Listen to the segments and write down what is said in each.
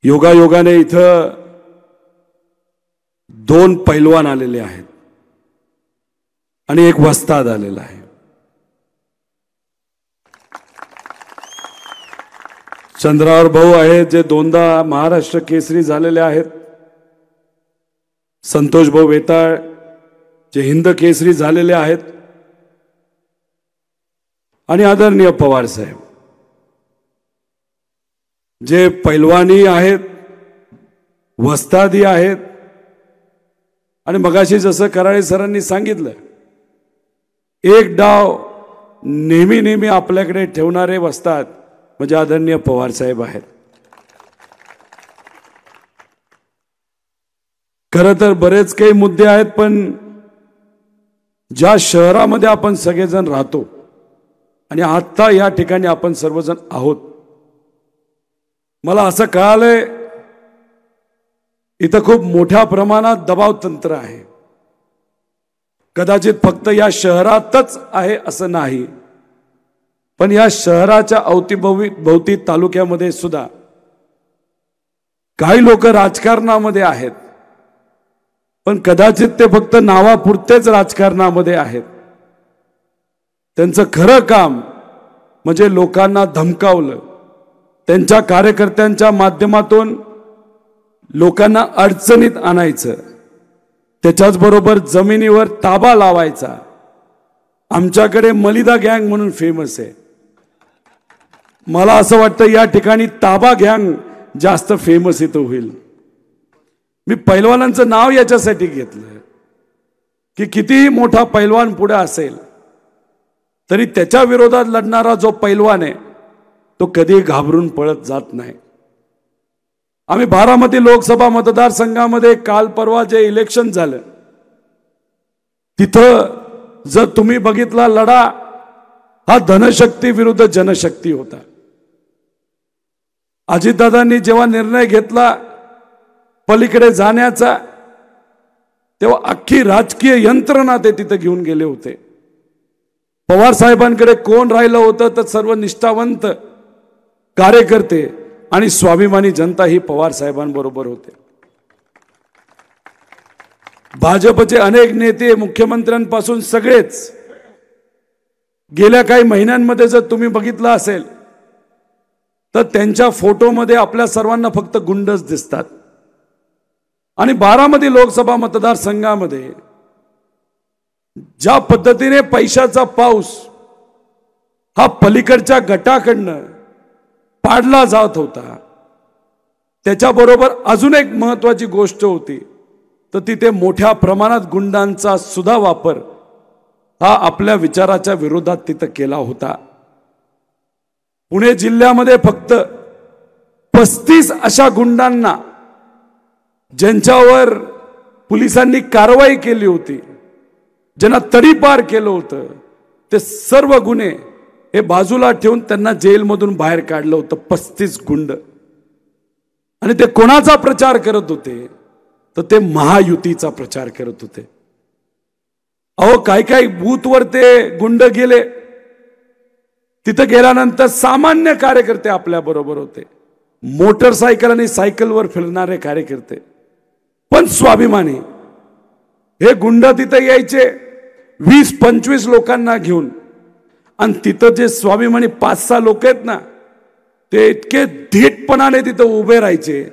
योगायोगाने इथं दोन पैलवान आलेले आहेत आणि एक वस्ताद आलेला आहे। चंद्रावर भाऊ आहेत जे दोनदा महाराष्ट्र केसरी झालेले आहेत, संतोष भाऊ वेताळ जे हिंद केसरी झालेले आहेत, आणि आदरणीय पवार साहेब जे पैलवानी आहेत, वस्तादी आहेत, आणि मगाशी जसं कराळे सरांनी सांगितलं एक डाव नेहमी नेहमी आपल्याकडे ठेवणारे वस्ताद म्हणजे आदरणीय पवार साहेब आहेत। खरं तर बरेच काही मुद्दे आहेत, पण ज्या शहरामध्ये आपण सगळेजण राहतो आणि आता या ठिकाणी आपण सर्वजण आहोत, मला असं कळालंय इथं खूप मोठ्या प्रमाणात दबाव तंत्र आहे। कदाचित फक्त या शहरातच आहे असं नाही, पण या शहराच्या अवतीभोवती तालुक्यामध्ये सुद्धा काही लोक राजकारणामध्ये आहेत, पण कदाचित ते फक्त नावापुरतेच राजकारणामध्ये आहेत। त्यांचं खरं काम म्हणजे लोकांना धमकावलं, त्यांच्या कार्यकर्त्यांच्या माध्यमातून लोकांना अडचणीत आणायचं, त्याच्याच बरोबर जमिनीवर ताबा लावायचा। आमच्याकडे मलिदा गँग म्हणून फेमस आहे, मला असं वाटतं या ठिकाणी ताबा गँग जास्त फेमस इथं होईल। मी पैलवानांचं नाव याच्यासाठी घेतलं की कितीही मोठा पैलवान पुढे असेल तरी त्याच्या विरोधात लढणारा जो पैलवान आहे तो कधी घाबरून पळत जात नाही। आम्ही बारामती लोकसभा मतदारसंघामध्ये काल परवा जे इलेक्शन झालं तिथं जर तुम्ही बघितला लढा हा धनशक्ती विरुद्ध जनशक्ती होता। अजितदादांनी जेव्हा निर्णय घेतला पलीकडे जाण्याचा तेव्हा अख्खी राजकीय यंत्रणा ते तिथे घेऊन गेले होते। पवार साहेबांकडे कोण राहिलं होतं तर सर्व निष्ठावंत कार्यकर्ते आणि स्वाभिमानी जनता ही पवार साहेबांबरोबर होते। भाजपचे अनेक नेते मुख्यमंत्र्यांपासून सगळेच गेल्या काही महिन्यांमध्ये जर तुम्ही बघितलं असेल तर त्यांच्या फोटोमध्ये आपल्या सर्वांना फक्त गुंडच दिसतात। आणि बारामती लोकसभा मतदारसंघामध्ये ज्या पद्धतीने पैशाचा पाऊस हा पलीकडच्या गटाकडनं पाडला जात होता, त्याच्याबरोबर अजून एक महत्त्वाची गोष्ट होती तर तिथे मोठ्या प्रमाणात गुंडांचा सुद्धा वापर हा आपल्या विचाराच्या विरोधात तिथे केला होता। पुणे जिल्ह्यामध्ये फक्त 35 अशा गुंडांना ज्यांच्यावर पोलिसांनी कारवाई केली होती, ज्यांना तडीपार केलं होतं, ते सर्व गुन्हे हे बाजूला ठेवून त्यांना जेलमधून बाहेर काढलं होतं। 35 गुंड, आणि ते कोणाचा प्रचार करत होते तर ते महायुतीचा प्रचार करत होते। अहो काही बूथवर ते गुंड गेले, तिथं गेल्यानंतर सामान्य कार्यकर्ते आपल्या बरोबर होते, मोटरसायकल आणि सायकलवर फिरणारे कार्यकर्ते पण स्वाभिमानी। हे गुंड तिथं यायचे 20-25 लोकांना घेऊन, आणि तिथं जे स्वाभिमानी 5-6 लोक आहेत ना ते इतके धीटपणाने तिथं उभे राहायचे।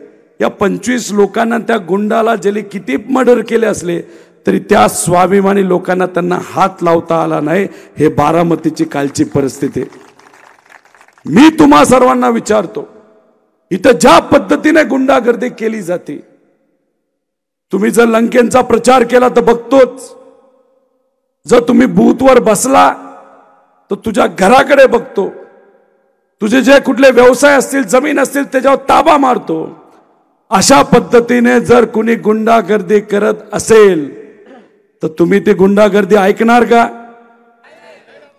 या 25 लोकांना त्या गुंडाला ज्याने किती मर्डर केले असले तरी त्या स्वाभिमानी लोकांना त्यांना हात लावता आला नाही। हे बारामतीची कालची परिस्थिती। मी तुम्हा सर्वांना विचारतो, इथं ज्या पद्धतीने गुंडागर्दी केली जाते, तुम्ही जर लंकेंचा प्रचार केला तर बघतोच, जर तुम्ही बूथवर बसला तर तुझ्या घराकडे बघतो, तुझे जे कुठले व्यवसाय असतील जमीन असतील त्याच्यावर ताबा मारतो। अशा पद्धतीने जर कुणी गुंडागर्दी करत असेल तर तुम्ही ती गुंडागर्दी ऐकणार का?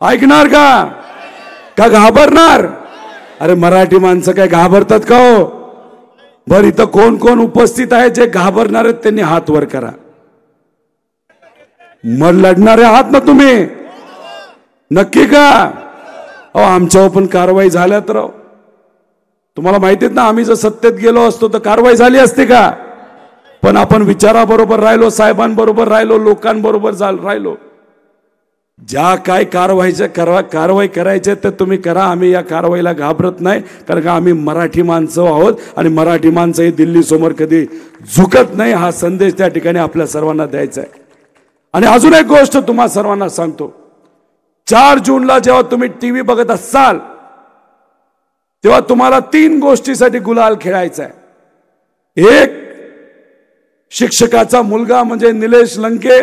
ऐकणार का घाबरणार? अरे मराठी माणसं काय घाबरतात का हो? बर इथं कोण कोण उपस्थित आहे जे घाबरणार आहेत त्यांनी हात वर करा। मग लढणारे आहात ना तुम्ही? नक्की का? अहो आमच्यावर पण कारवाई झाल्या तर तुम्हाला माहितीत ना, आम्ही जर सत्तेत गेलो असतो तर कारवाई झाली असती का? पण आपण विचाराबरोबर राहिलो, साहेबांबरोबर राहिलो, लोकांबरोबर राहिलो. ज्या काय कारवाई करायचे तर तुम्ही करा, आम्ही या कारवाईला घाबरत नाही. कारण का आम्ही मराठी माणसं आहोत आणि मराठी माणसं ही दिल्ली समोर कधी झुकत नाही. हा संदेश त्या ठिकाणी आपल्या सर्वांना द्यायचा आहे. आणि अजून एक गोष्ट तुम्हा सर्वांना सांगतो, 4 जूनला जेव्हा तुम्ही टीव्ही बघत असाल तेव्हा तुम्हाला 3 गोष्टीसाठी गुलाल खेळायचा आहे. एक, शिक्षकाचा मुलगा म्हणजे निलेश लंके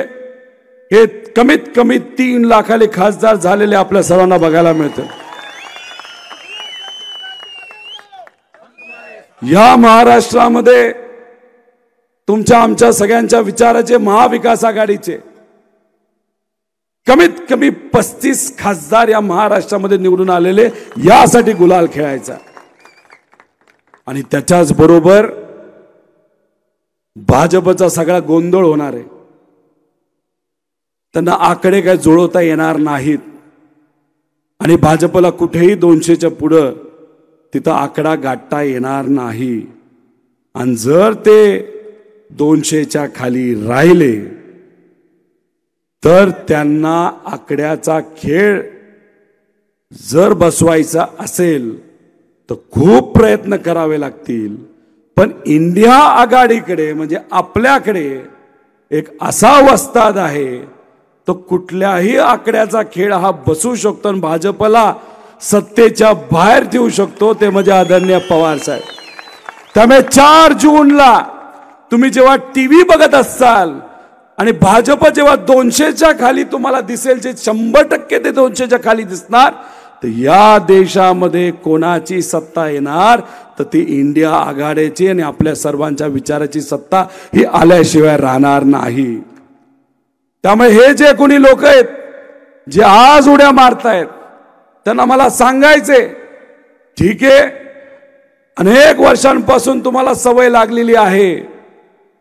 हे कमीत कमी 3 लाखाले खासदार झालेले आपल्या सर्वांना बघायला मिळतं. या महाराष्ट्रामध्ये तुमच्या आमच्या सगळ्यांच्या विचाराचे, महाविकास आघाडीचे कमीत कमी 35 खासदार या महाराष्ट्रामध्ये निवडून आलेले, यासाठी गुलाल खेळायचा. आणि त्याच्याच बरोबर भाजपचा सगळा गोंधळ होणार आहे. त्यांना आकडे काय जुळवता येणार नाहीत आणि भाजपला कुठेही 200च्या पुढं तिथं आकडा गाठता येणार नाही. आणि जर ते 200च्या खाली राहिले तर त्यांना आकड्याचा खेळ जर बसवायचा असेल तर खूप प्रयत्न करावे लागतील. पण इंडिया आघाडीकडे म्हणजे आपल्याकडे एक असा वस्ताद आहे, तो कुठल्याही आकड्याचा खेळ हा बसू शकतो आणि भाजपला सत्तेच्या बाहेर ठेवू शकतो. ते म्हणजे आदरणीय पवार साहेब. त्यामुळे 4 जूनला तुम्ही जेव्हा टीव्ही बघत असाल आणि भाजप जेव्हा 200च्या खाली तुम्हाला दिसेल, जे 100% ते 200च्या खाली दिसणार, तर या देशामध्ये कोणाची सत्ता येणार तर ती इंडिया आघाडीची आणि आपल्या सर्वांच्या विचाराची सत्ता ही आल्याशिवाय राहणार नाही. त्यामुळे हे जे कोणी लोक आहेत जे आज उड्या मारतायत त्यांना मला सांगायचे, ठीक आहे, अनेक वर्षांपासून तुम्हाला सवय लागलेली आहे,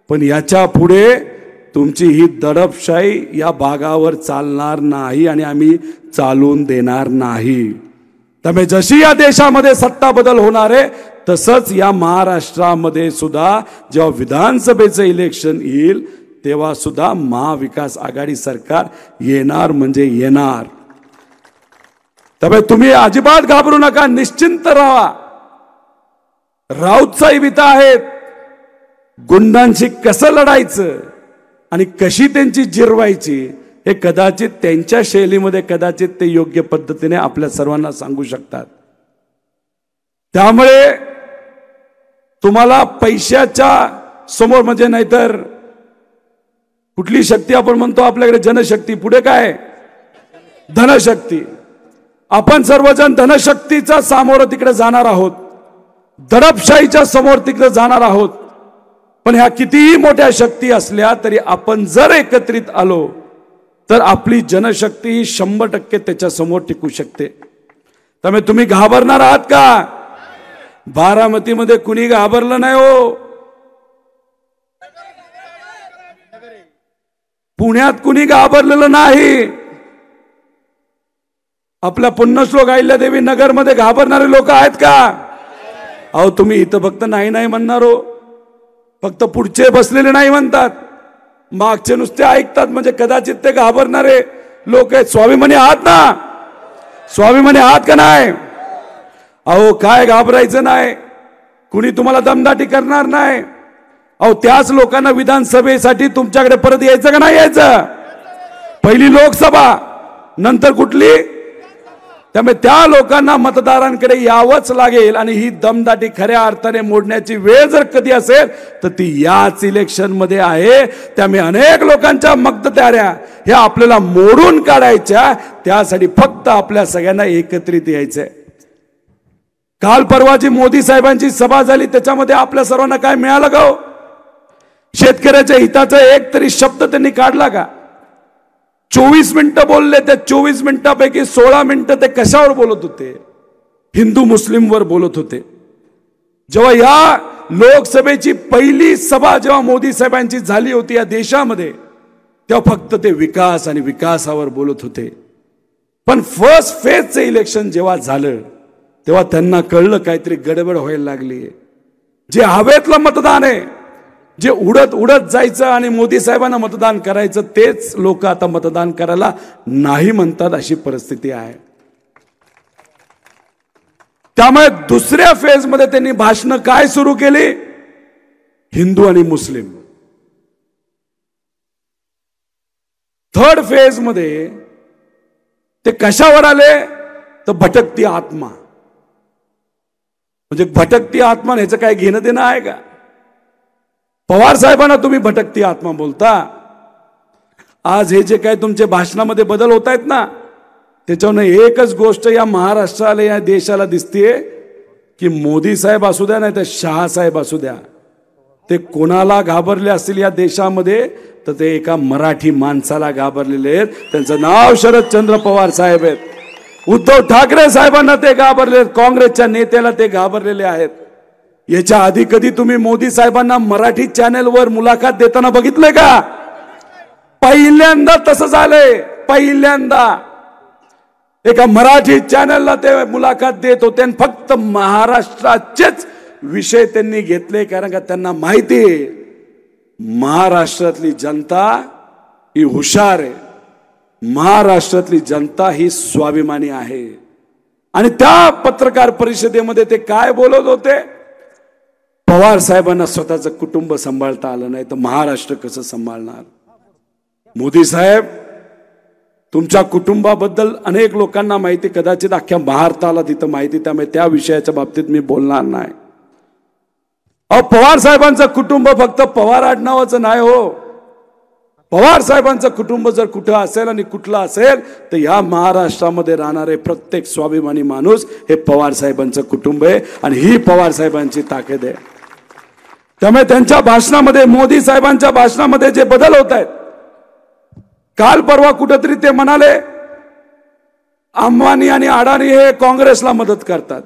पण याच्या पुढे तुमची ही दडपशाही या भागावर चालणार नाही आणि आम्ही चालून देणार नाही. त्यामुळे जशी या देशामध्ये सत्ता बदल होणार आहे तसंच या महाराष्ट्रामध्ये सुद्धा जेव्हा विधानसभेचं इलेक्शन येईल तेव्हा सुद्धा महाविकास आघाडी सरकार येणार म्हणजे येणार. त्यामुळे तुम्ही अजिबात घाबरू नका, निश्चिंत राहा. राऊत साहेब इथं आहेत. गुंडांशी कसं लढायचं आणि कशी त्यांची जिरवायची हे कदाचित त्यांच्या शैलीमध्ये कदाचित ते योग्य पद्धतीने आपल्या सर्वांना सांगू शकतात. त्यामुळे तुम्हाला पैशाच्या समोर म्हणजे, नाहीतर कुठली शक्ती आपण म्हणतो आपल्याकडे जनशक्ती, पुढे काय धनशक्ती. आपण सर्वजण धनशक्तीचा सामोरं तिकडे जाणार आहोत, दडपशाहीच्या समोर तिकडे जाणार आहोत. पण ह्या कितीही मोठ्या शक्ती असल्या तरी आपण जर एकत्रित आलो तर आपली जनशक्ती ही 100% त्याच्या समोर टिकू शकते. त्यामुळे तुम्ही घाबरणार आहात का? बारामतीमध्ये कुणी घाबरलं नाही हो. पुण्यात कुणी घाबरलेलं नाही. आपल्या पुण्यश्लोक अहिल्यादेवी नगर मध्ये घाबरणारे लोक आहेत का? अहो तुम्ही इथं फक्त नाही नाही म्हणणार हो, फक्त पुढचे बसलेले नाही म्हणतात, मागचे नुसते ऐकतात, म्हणजे कदाचित ते घाबरणारे लोक आहेत. स्वाभिमानी आहात ना? स्वाभिमानी आहात का नाही? अहो काय घाबरायचं नाही, कुणी तुम्हाला दमदाटी करणार नाही. अहो त्याच लोकांना विधानसभेसाठी तुमच्याकडे परत यायचं का नाही यायचं? पहिली लोकसभा नंतर कुठली? त्यामुळे त्या लोकांना मतदारांकडे यावंच लागेल आणि ही दमदाटी खऱ्या अर्थाने मोडण्याची वेळ जर कधी असेल तर ती याच इलेक्शन मध्ये आहे. त्यामुळे अनेक लोकांच्या मक्तदाऱ्या ह्या आपल्याला मोडून काढायच्या, त्यासाठी फक्त आपल्या सगळ्यांना एकत्रित यायचंय. काल परवाची मोदी साहेबांची सभा झाली, त्याच्यामध्ये आपल्या सर्वांना काय मिळालं का हो? शेतकऱ्याच्या हिताचा एक तरी शब्द त्यांनी काढला का? 24 मिनिटं बोलले, त्या 24 मिनिटांपैकी 16 मिनिटं ते कशावर बोलत होते? हिंदू मुस्लिमवर बोलत होते. जेव्हा या लोकसभेची पहिली सभा जेव्हा मोदी साहेबांची झाली होती या देशामध्ये, तेव्हा फक्त ते विकास आणि विकासावर बोलत होते. पण फर्स्ट फेजचं इलेक्शन जेव्हा झालं तेव्हा त्यांना कळलं काहीतरी गडबड व्हायला लागली. जे हवेतलं मतदान आहे, जे उडत उडत जायचं आणि मोदी साहेबांना मतदान करायचं, तेच लोक आता मतदान करायला नाही म्हणतात, अशी परिस्थिती आहे. त्यामुळे दुसऱ्या फेज मध्ये त्यांनी भाषण काय सुरू केली? हिंदू आणि मुस्लिम. थर्ड फेज मध्ये ते कशावर आले? तर भटकती आत्मा. म्हणजे भटकती आत्मा ह्याचं काय घेणं देणं आहे का? पवार साहेबांना तुम्ही भटकती आत्मा बोलता. आज हे जे काय तुमचे भाषणामध्ये बदल होत आहेत ना, त्याच्यावर एकच गोष्ट या महाराष्ट्राला, या देशाला दिसतेय की मोदी साहेब असू द्या नाही तर शहा साहेब असू द्या, ते कोणाला घाबरले असतील या देशामध्ये तर ते एका मराठी माणसाला घाबरलेले आहेत. त्यांचं नाव शरदचंद्र पवार साहेब आहेत. उद्धव ठाकरे साहेबांना ते घाबरले, काँग्रेसच्या नेत्याला ते घाबरलेले आहेत. याच्या आधी कधी तुम्ही मोदी साहेबांना मराठी चॅनेलवर मुलाखत देताना बघितले का? पहिल्यांदा तसं झालंय. पहिल्यांदा एका मराठी चॅनलला ते मुलाखत देत होते आणि फक्त महाराष्ट्राचेच विषय त्यांनी घेतले, कारण का त्यांना माहिती आहे महाराष्ट्रातली जनता ही हुशार आहे, महाराष्ट्रातली जनता ही स्वाभिमानी आहे. आणि त्या पत्रकार परिषदेमध्ये ते काय बोलत होते? पवार साहेबांना स्वतःचं कुटुंब सांभाळता आलं नाही तर महाराष्ट्र कसं सांभाळणार? मोदी साहेब, तुमच्या कुटुंबाबद्दल अनेक लोकांना माहिती, कदाचित अख्ख्या भारताला तिथं माहिती, त्यामुळे त्या विषयाच्या बाबतीत मी बोलणार नाही. अहो, पवार साहेबांचं कुटुंब फक्त पवार आडनावाचं नाही हो. पवार साहेबांचं कुटुंब जर कुठं असेल आणि कुठलं असेल तर या महाराष्ट्रामध्ये राहणारे प्रत्येक स्वाभिमानी माणूस हे पवार साहेबांचं कुटुंब आहे आणि ही पवार साहेबांची ताकद आहे. त्यामुळे त्यांच्या भाषणामध्ये, मोदी साहेबांच्या भाषणामध्ये जे बदल होत आहेत, काल परवा कुठेतरी ते म्हणाले अंबानी आणि अडाणी हे काँग्रेसला मदत करतात.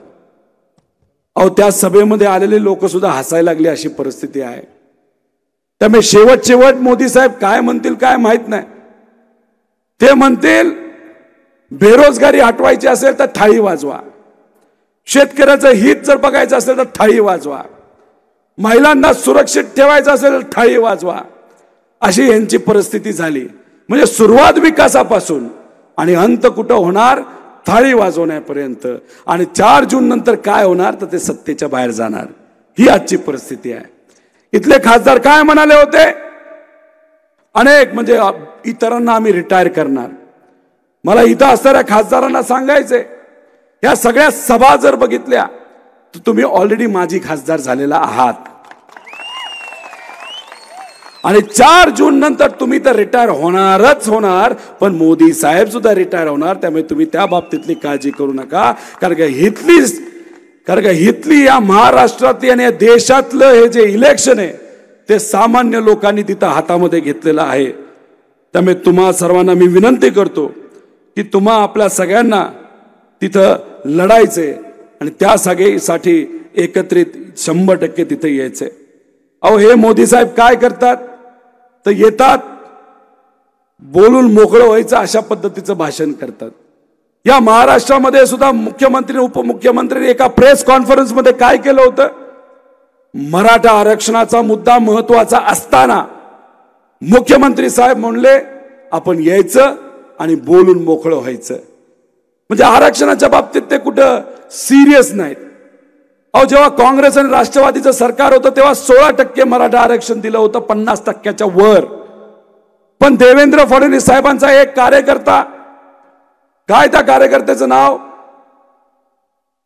अहो, त्या सभेमध्ये आलेले लोक सुद्धा हसायला लागले, अशी परिस्थिती आहे. त्यामुळे शेवट मोदी साहेब काय म्हणतील काय माहित नाही. ते म्हणतील बेरोजगारी हटवायची असेल तर थाळी वाजवा, शेतकऱ्याचं हित जर बघायचं असेल तर थाळी वाजवा, महिलांना सुरक्षित ठेवायचं असेल तर थाळी वाजवा, अशी यांची परिस्थिती झाली. म्हणजे सुरुवात विकासापासून आणि अंत कुठं होणार? थाळी वाजवण्यापर्यंत. आणि 4 जून नंतर काय होणार? तर ते सत्तेच्या बाहेर जाणार. ही आजची परिस्थिती आहे. इथले खासदार काय म्हणाले होते? अनेक म्हणजे इतरांना आम्ही रिटायर करणार. मला इथं असणाऱ्या खासदारांना सांगायचंय, या सगळ्या सभा जर बघितल्या तर तुम्ही ऑलरेडी माजी खासदार झालेला आहात. आणि 4 जून नंतर तुम्ही तर रिटायर होणारच होणार, पण मोदी साहेब सुद्धा रिटायर होणार. त्यामुळे तुम्ही त्या बाबतीतली काळजी करू नका. कारण का हितली या महाराष्ट्रातली आणि या देशातलं हे जे इलेक्शन आहे ते सामान्य लोकांनी तिथं हातामध्ये घेतलेलं आहे. त्यामुळे तुम्हा सर्वांना मी विनंती करतो की तुम्हा आपल्या सगळ्यांना तिथं लढायचे आणि त्यासाठी एकत्रित 100% तिथे यायचे. अहो, हे मोदी साहेब काय करतात? तर येतात, बोलून मोकळं व्हायचं अशा पद्धतीचं भाषण करतात. या महाराष्ट्रामध्ये सुद्धा मुख्यमंत्री उपमुख्यमंत्र्यांनी एका प्रेस कॉन्फरन्स मध्ये काय केलं होतं? मराठा आरक्षणाचा मुद्दा महत्वाचा असताना मुख्यमंत्री साहेब म्हणले आपण यायचं आणि बोलून मोकळं व्हायचं. म्हणजे आरक्षणाच्या बाबतीत ते कुठं सिरियस नाहीत. अहो, जेव्हा काँग्रेस आणि राष्ट्रवादीचं सरकार होतं तेव्हा 16% मराठा आरक्षण दिलं होतं, 50%च्या वर. पण देवेंद्र फडणवीस साहेबांचा एक कार्यकर्ता, काय त्या कार्यकर्त्याचं नाव?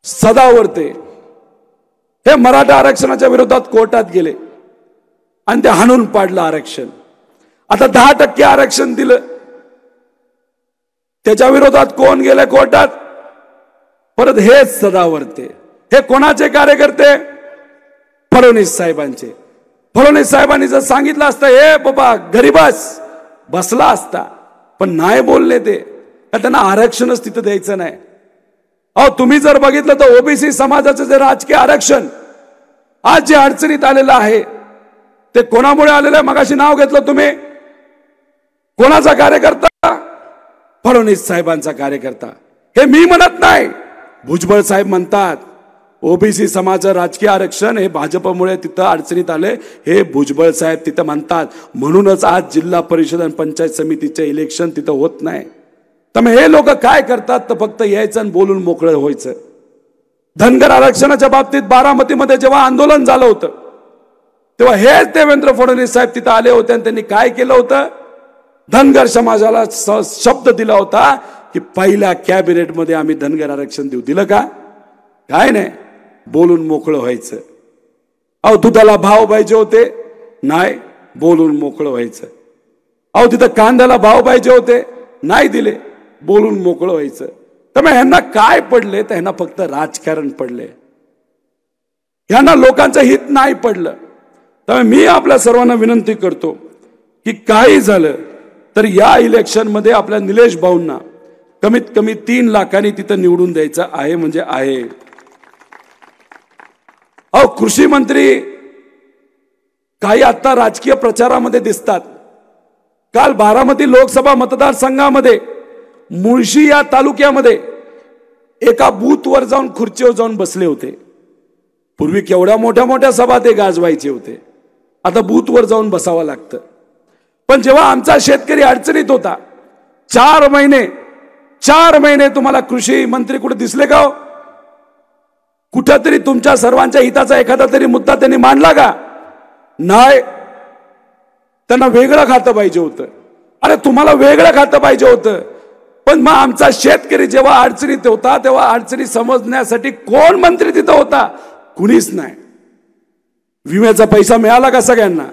सदावर्ते, हे मराठा आरक्षणाच्या विरोधात कोर्टात गेले आणि ते हाणून पाडलं आरक्षण. आता 10% आरक्षण दिलं, त्याच्या विरोधात कोण गेले कोर्टात? परत हेच सदावर्ते. हे कोणाचे कार्यकर्ते? फडणवीस साहेबांचे. फडणवीस साहेबांनी जर सांगितलं असतं हे बाबा गरीबास, बसला असता, पण नाही बोलले ते, त्यांना आरक्षणच तिथं द्यायचं नाही. अहो, तुम्ही जर बघितलं तर ओबीसी समाजाचं जे राजकीय आरक्षण आज जे अडचणीत आलेलं आहे ते कोणामुळे आलेलं आहे? मगाशी नाव घेतलं तुम्ही, कोणाचा कार्यकर्ता? फडणवीस साहेबांचा कार्यकर्ता. हे मी म्हणत नाही, भुजबळ साहेब म्हणतात ओबीसी समाज राजकीय आरक्षण हे भाजपमुळे तिथं अडचणीत आले, हे भुजबळ साहेब तिथं म्हणतात. म्हणूनच आज जिल्हा परिषद आणि पंचायत समितीचे इलेक्शन तिथं होत नाही. तर मग हे लोक काय करतात, तर फक्त यायचं आणि बोलून मोकळं व्हायचं. धनगर आरक्षणाच्या बाबतीत बारामतीमध्ये जेव्हा आंदोलन झालं होतं तेव्हा हे देवेंद्र फडणवीस साहेब तिथं आले होते आणि त्यांनी काय केलं होतं, धनगर समाजाला शब्द दिला होता की पहिल्या कॅबिनेटमध्ये आम्ही धनगर आरक्षण देऊ. दिलं का? काय नाही, बोलून मोकळं व्हायचं. अहो दुधाला भाव पाहिजे होते, नाही, बोलून मोकळं व्हायचं. अहो तिथं कांद्याला भाव पाहिजे होते, नाही दिले, बोलून मोकळं व्हायचं. त्यामुळे ह्यांना काय पडले, तर ह्यांना फक्त राजकारण पडले, ह्यांना लोकांचं हित नाही पडलं. त्यामुळे मी आपल्या सर्वांना विनंती करतो की काही झालं तर या इलेक्शन मध्ये आपल्या निलेश भाऊंना कमीत कमी 3 लाखांनी तिथं निवडून द्यायचं आहे, म्हणजे आहे. अहो कृषी मंत्री काही आता राजकीय प्रचारामध्ये दिसतात. काल बारामती लोकसभा मतदारसंघामध्ये मुळशी या तालुक्यामध्ये एका बूथवर जाऊन खुर्चीवर जाऊन बसले होते. पूर्वी केवढ्या मोठ्या मोठ्या सभा ते गाजवायचे होते, आता बूथवर जाऊन बसावं लागतं. पण जेव्हा आमचा शेतकरी अडचणीत होता, 4 महिने तुम्हाला कृषी मंत्री कुठे दिसले का हो? कुठेतरी तुमच्या सर्वांच्या हिताचा एखादा तरी मुद्दा त्यांनी मांडला का? नाही. त्यांना वेगळं खातं पाहिजे होतं. अरे तुम्हाला वेगळं खातं पाहिजे होतं, पण मग आमचा शेतकरी जेव्हा अडचणीत होता तेव्हा अडचणी समजण्यासाठी कोण मंत्री तिथं होता? कुणीच नाही. विम्याचा पैसा मिळाला का सगळ्यांना?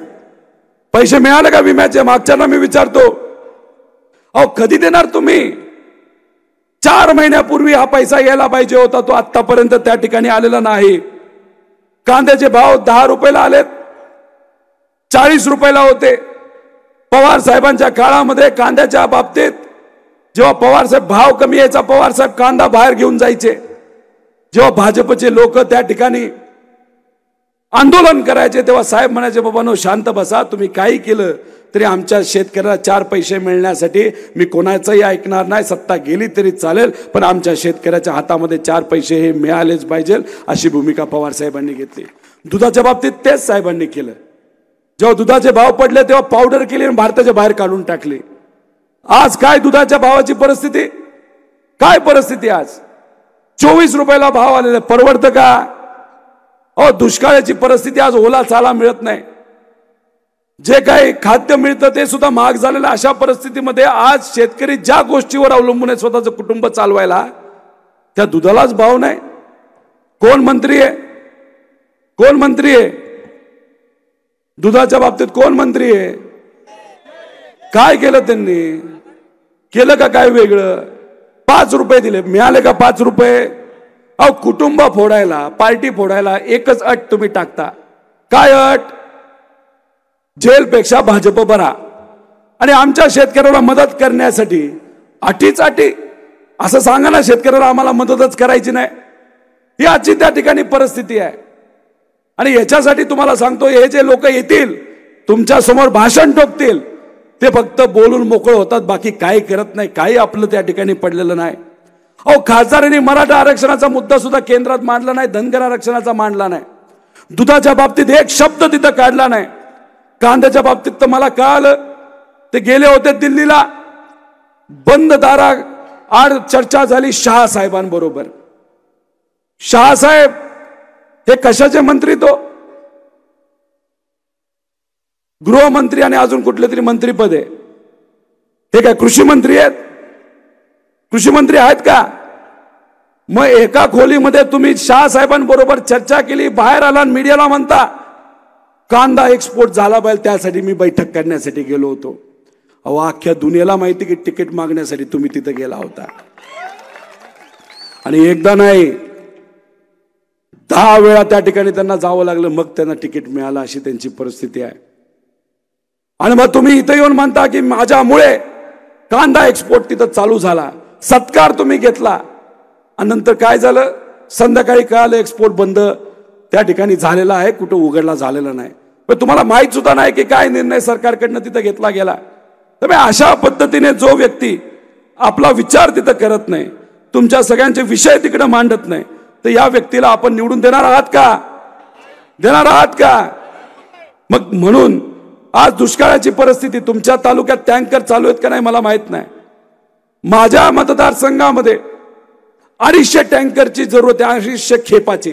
पैसे मिळाले का विम्याचे? मागच्यांना मी विचारतो, अहो कधी देणार तुम्ही? 4 महिन्यापूर्वी हा पैसा यायला पाहिजे होता, तो आतापर्यंत त्या ठिकाणी आलेला नाही. कांद्याचे भाव 10 रुपयाला आलेत, 40 रुपयाला होते. पवार साहेबांच्या काळामध्ये कांद्याच्या बाबतीत जेव्हा पवार साहेब भाव कमी यायचा, पवार साहेब कांदा बाहेर घेऊन जायचे. जेव्हा भाजपचे लोक त्या ठिकाणी आंदोलन करायचे तेव्हा साहेब म्हणायचे, बाबांनो शांत बसा, तुम्ही काही केलं तरी आमच्या शेतकऱ्याला 4 पैसे मिळण्यासाठी मी कोणाचंही ऐकणार नाही. सत्ता गेली तरी चालेल, पण आमच्या शेतकऱ्याच्या हातामध्ये 4 पैसे हे मिळालेच पाहिजे, अशी भूमिका पवार साहेबांनी घेतली. दुधाच्या बाबतीत तेच साहेबांनी केलं. जेव्हा दुधाचे भाव पडले तेव्हा पावडर केली आणि भारताच्या बाहेर काढून टाकली. आज काय दुधाच्या भावाची परिस्थिती? काय परिस्थिती आज? 24 रुपयाला भाव आलेला, परवडतं का? अहो दुष्काळाची परिस्थिती, आज ओला चाला मिळत नाही, जे काही खाद्य मिळतं ते सुद्धा महाग झालेलं. अशा परिस्थितीमध्ये आज शेतकरी ज्या गोष्टीवर अवलंबून आहे स्वतःचं कुटुंब चालवायला, त्या दुधालाच भाव नाही. कोण मंत्री आहे? कोण मंत्री आहे दुधाच्या बाबतीत? कोण मंत्री आहे? काय केलं त्यांनी? केलं का काय वेगळं? 5 रुपये दिले, मिळाले का 5 रुपये? अहो कुटुंब फोडायला, पार्टी फोडायला एकच अट तुम्ही टाकता. काय अट? जेलपेक्षा भाजप बरा. आणि आमच्या शेतकऱ्याला मदत करण्यासाठी अटीच अटी, असं सांगा ना शेतकऱ्याला आम्हाला मदतच करायची नाही. ही आजची त्या ठिकाणी परिस्थिती आहे. आणि याच्यासाठी तुम्हाला सांगतो, हे जे लोक येतील तुमच्या समोर भाषण ठोकतील, ते फक्त बोलून मोकळ होतात, बाकी काही करत नाही, काही आपलं त्या ठिकाणी पडलेलं नाही. अहो खासदारांनी मराठा आरक्षणाचा मुद्दा सुद्धा केंद्रात मांडला नाही, धनगर आरक्षणाचा मांडला नाही, दुधाच्या बाबतीत एक शब्द तिथं काढला नाही. कांद्याच्या बाबतीत तर मला कळालं, ते गेले होते दिल्लीला, बंद दारा आड चर्चा झाली शहा साहेबांबरोबर. शहा साहेब हे कशाचे मंत्री? तो गृहमंत्री आणि अजून कुठले तरी मंत्रीपद आहे. हे काय कृषी मंत्री आहेत? कृषी मंत्री आहेत का? मग एका खोलीमध्ये तुम्ही शहा साहेबांबरोबर चर्चा केली, बाहेर आला आणि मीडियाला म्हणता कांदा एक्सपोर्ट झाला पाहिजे, त्यासाठी मी बैठक करण्यासाठी गेलो होतो. अहो अख्ख्या दुनियेला माहिती की तिकीट मागण्यासाठी तुम्ही तिथे गेला होता. आणि एकदा नाही 10 वेळा त्या ठिकाणी त्यांना जावं लागलं, मग त्यांना तिकीट मिळालं. अशी त्यांची परिस्थिती आहे. आणि मग तुम्ही इथे येऊन म्हणता की माझ्यामुळे कांदा एक्सपोर्ट तिथं चालू झाला, सत्कार तुम्ही घेतला. आणि नंतर काय झालं? संध्याकाळी कळालं एक्सपोर्ट बंद त्या ठिकाणी झालेला आहे, कुठं उघडला झालेला नाही. पण तुम्हाला माहित सुद्धा नाही की काय निर्णय सरकारकडनं तिथं घेतला गेला. तर अशा पद्धतीने जो व्यक्ती आपला विचार तिथं करत नाही, तुमच्या सगळ्यांचे विषय तिकडे मांडत नाही, तर या व्यक्तीला आपण निवडून देणार आहात का? देणार आहात का? मग म्हणून आज दुष्काळाची परिस्थिती तुमच्या तालुक्यात टँकर चालू आहेत का नाही मला माहित नाही. माझ्या मतदारसंघामध्ये 250 टँकरची जरूरत आहे, 250 खेपाची,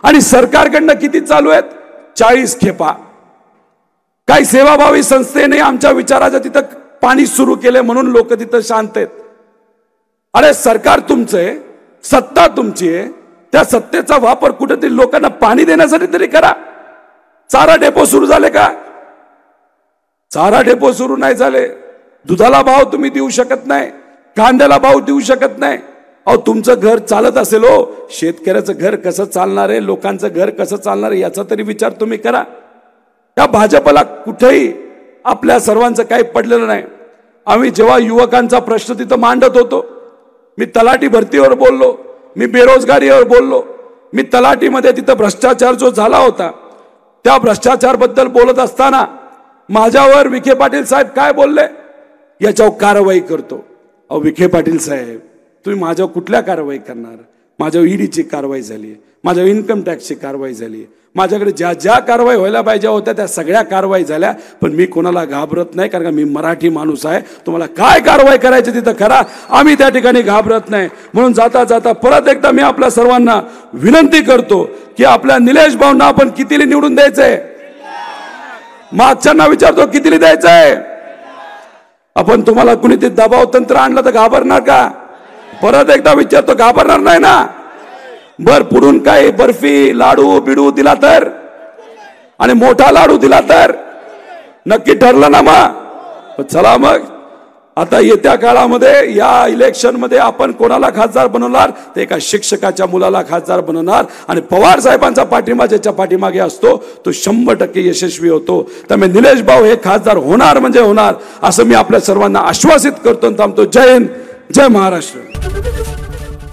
आणि सरकारकडनं किती चालू आहेत? 40 खेपा. काही सेवाभावी संस्थेने आमच्या विचाराच्या तिथं पाणी सुरू केले म्हणून लोक तिथं शांत आहेत. अरे सरकार तुमचं आहे, सत्ता तुमची आहे, त्या सत्तेचा वापर कुठेतरी लोकांना पाणी देण्यासाठी तरी करा. चारा डेपो सुरू झाले का? चारा डेपो सुरू नाही झाले. दुधाला भाव तुम्ही देऊ शकत नाही, कांद्याला भाव देऊ शकत नाही. अहो तुमचं घर चालत असेल हो, शेतकऱ्याचं घर कसं चालणार आहे, लोकांचं घर कसं चालणार आहे याचा तरी विचार तुम्ही करा. या भाजपला कुठेही आपल्या सर्वांचं काही पडलेलं नाही. आम्ही जेव्हा युवकांचा प्रश्न तिथं मांडत होतो, मी तलाठी भरतीवर बोललो, मी बेरोजगारीवर बोललो, मी तलाठीमध्ये तिथं भ्रष्टाचार जो झाला होता त्या भ्रष्टाचार बद्दल बोलत असताना माझ्यावर विखे पाटील साहेब काय बोलले? याच्यावर कारवाई करतो. अहो विखे पाटील साहेब, तुम्ही माझ्यावर कुठल्या कारवाई करणार? माझ्यावर ईडीची कारवाई झाली, माझ्यावर इन्कम टॅक्सची कारवाई झाली, माझ्याकडे ज्या ज्या कारवाई व्हायला पाहिजे होत्या त्या सगळ्या कारवाई झाल्या. पण मी कोणाला घाबरत नाही, कारण का मी मराठी माणूस आहे. तुम्हाला काय कारवाई करायची तिथं करा, आम्ही त्या ठिकाणी घाबरत नाही. म्हणून जाता जाता परत एकदा मी आपल्या सर्वांना विनंती करतो की आपल्या निलेश भाऊंना आपण कितीला निवडून द्यायचंय? मागच्यांना विचारतो कितीला द्यायचंय? आपण तुम्हाला कुणी ते दबाव तंत्र आणलं तर घाबरणार का? परत एकदा विचारतो, घाबरणार नाही ना? बर पुढून काय बर्फी लाडू बिडू दिला तर, आणि मोठा लाडू दिला तर नक्की ठरलं ना? मग चला, मग आता येत्या काळामध्ये या इलेक्शन मध्ये आपण कोणाला खासदार बनवणार? तर एका शिक्षकाच्या मुलाला खासदार बनवणार, आणि पवार साहेबांचा पाठिंबा ज्याच्या पाठीमागे असतो तो 100% यशस्वी होतो. त्यामुळे निलेश भाऊ हे खासदार होणार म्हणजे होणार, असं मी आपल्या सर्वांना आश्वासित करतो आणि थांबतो. जय हिंद, जय महाराष्ट्र.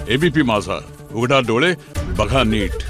एबीपी माझा, उघडा डोळे बघा नीट.